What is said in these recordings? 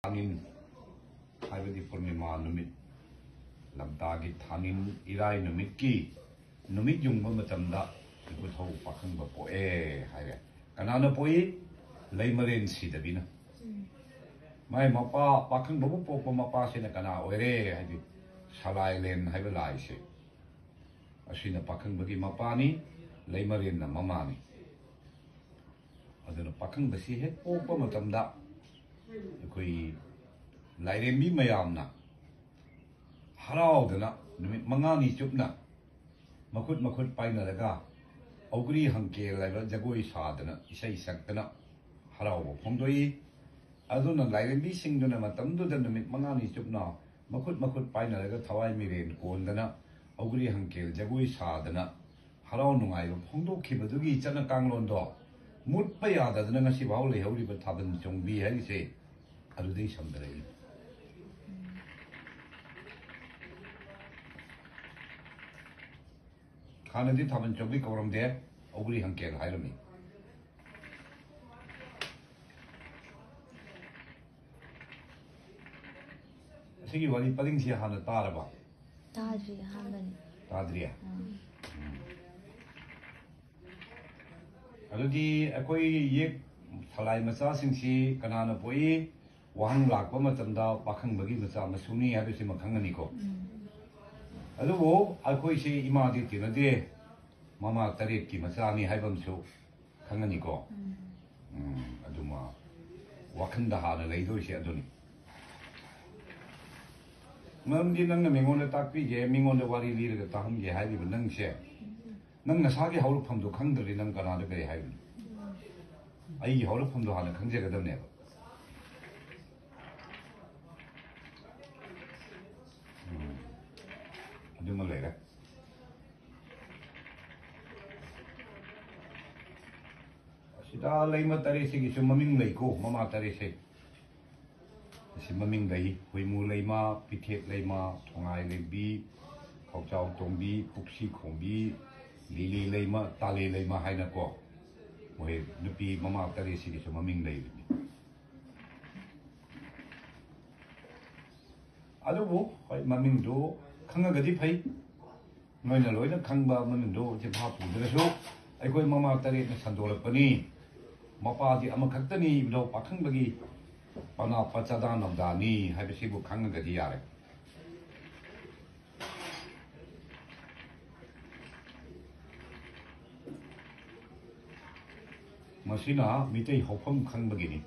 Thangin haibadi Purnima numit lamdagi thangin irai numit ki numit yung matamda ikuthaw pakhang ba po haire kanana po laymarin si dabina may mapa pakhang ba po mapa sina kana oire haidi salailen haibalai se asina pakhang bagi mapani laymarin na mamani aduna pakhang ba si he po matamda koi lairembi mayamna haraudana numit mangani chupna makut paina daga augri hangke laiba jagoi sadana isai saktana harau phomdoi aduna lairembi singduna matamduna numit mangani chupna makut paina daga thawai miren kondana augri hangke jagoi sadana harau nungai phomdokhibadugi chana kanglondo mutpa yadadana ngasi baule hauriba thaban chongbi haise adudai samdarai Kanadi thaban chongbi kawramde augri hangkel hairami sigi wali paling sia hana taraba tadri haman tadriya adudi akoi yek thalai macha singsi kanana poi wahang lakpa matamda pakhang bagi macha masuni habisi makhangani ko adubo akoi si imadi tinade mama tarik ki macha ni haibam su khangani ko aduma wakhanda hana leido si aduni mamdi nang na mingon takpi je mingon de wari lir ga taham ge haibi nang se nang nasagi haulpham do khangdri nang kana de kai haibi ai haulpham do hana khangje ga damne aduma lera sida leima tari sigi su maming lei ko mama tari se si maming lei huimu leima pithet leima thongai lebi khawchau tongbi puksi khongbi lili leima tale leima haina ko moi nupi mama tari sigi su maming lei adubu hoi maming do khangagadi phai noina loina khangba maming do je bha pudrasu aikoi mama tari na sandolapani mapa di amakhaktani iblo pakhang bagi pana pachada namdani haibisibu khangagadi yare masina mitei hofam khangbagini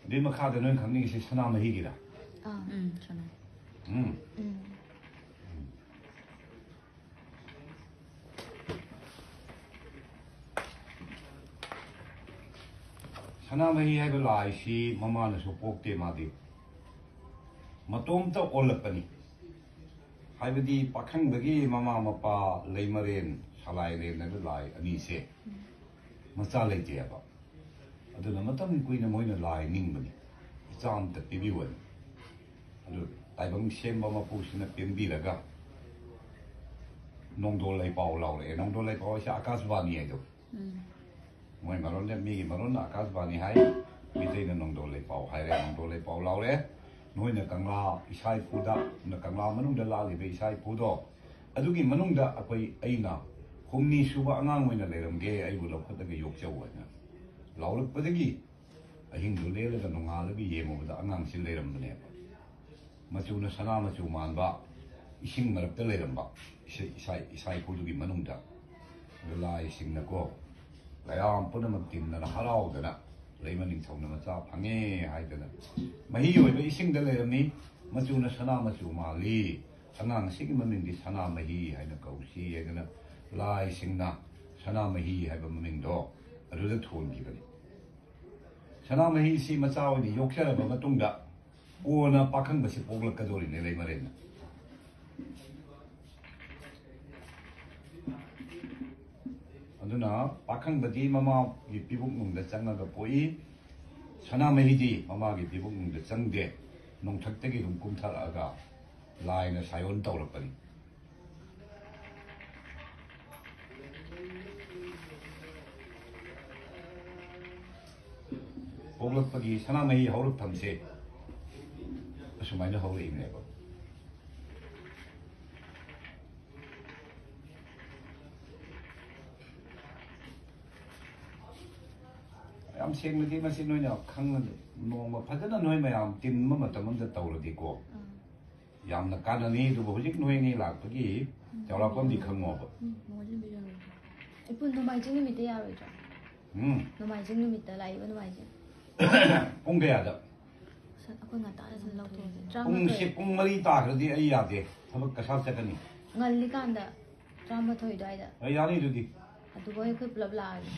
di makha de nang khangni si sana mahi gira sana sana mahi hai belai si mama na so pokte madi matom ta olapani haibadi pakhang bagi mama mapa leimaren salai le na lai ani se macha leite ba aduna matam kuina moina lai ningbani cham ta pibiwan adu taibang semba mapu sina pembi laga nongdo lai pau lau le nongdo lai pau sa akasvani ai do moi maron le mi maron akasvani hai mitei na nongdo lai pau hai re nongdo lai pau lau le noina kangla isai puda na kangla manung da la li be isai pudo adugi manung da akoi aina humni suba angang moina leramge ai bu lokhatagi yok chawna laulak padagi ahing do le la nongal bi yemo da angang sin leram bane machu na sana machu manba ising marak ta leram ba isai pudugi manung da la ising na ko layam puna matim na harau da na leimaning thong na macha phange hai da na mahi oi ba ising da leram ni machu na sana machu mali angang sigi maming di sana mahi hai na kausi ai da na la ising na sana mahi hai ba maming do aduda thon bi bani sana mahi si macha oi ni yokhara ba matung da ona pakhang basi poglak ka dori ne leimaren aduna pakhang badi mama gi pibuk nung da changa ga poi sana mahi di mama gi pibuk nung da changde ꯅꯣꯡꯊꯛꯇꯒꯤ ꯑꯗꯨꯝ ꯀꯨꯝꯊꯔꯛꯑꯒ ꯂꯥꯏꯅ Zion ꯇꯧꯔꯛꯄꯅꯤ ꯄꯣꯛꯂꯛꯄꯒꯤ ꯁꯅꯥꯃꯍꯤ ꯍꯧꯔꯛꯐꯝꯁꯦ ꯑꯁꯨꯃꯥꯏꯅ ꯍꯧꯔꯛꯏꯕꯅꯦꯕ ꯌꯥꯝ ꯁꯦꯡꯅꯗꯤ ꯃꯁꯤ ꯅꯣꯏꯅ ꯈꯪꯉꯗꯤ ꯅꯣꯡꯃ ꯐꯖꯅ ꯅꯣꯏ ꯃꯌꯥꯝ ꯇꯤꯟꯕ ꯃꯇꯝ ꯑꯃꯗ ꯇꯧꯔꯗꯤꯀꯣ ꯌꯥꯝꯅ ꯀꯥꯟꯅꯅꯤ ꯑꯗꯨꯕꯨ ꯍꯧꯖꯤꯛ ꯅꯣꯏꯅꯤ ꯂꯥꯛꯄꯒꯤ ꯆꯥꯎꯔꯥꯛꯄꯝꯗꯤ ꯈꯪꯉꯣꯕ ꯏꯄꯨ ꯅꯣꯡꯃꯥꯏꯖꯤꯡ ꯅꯨꯃꯤꯠꯇ ꯌꯥꯔꯣꯏꯗ꯭ꯔꯣ ꯅꯣꯡꯃꯥꯏꯖꯤꯡ ꯅꯨꯃꯤꯠꯇ ꯂꯥꯛꯏꯕ ꯅꯣꯡꯃꯥꯏꯖꯤꯡ ꯄꯨꯡ ꯀꯌꯥꯗ ꯑꯩꯈꯣꯏ ꯉꯟꯇꯥꯅ ꯁꯨꯝ ꯂꯧꯊꯣꯛꯑꯁꯦ ꯄꯨꯡꯁꯦ ꯄꯨꯡ 4 ꯇꯥꯈ꯭ꯔꯗꯤ ꯑꯩ ꯌꯥꯗꯦ ꯊꯕꯛ ꯀꯁꯥ ꯆꯠꯀꯅꯤ ꯉꯜꯂꯤꯀꯥꯟꯗ 12 ꯑꯗꯨꯋꯥꯏꯗ ꯌꯥꯅꯤ ꯑꯗꯨꯗꯤ ꯑꯗꯨꯒ ꯑꯩꯈꯣꯏ ꯄꯨꯂꯞ ꯂꯥꯛꯑꯒꯦ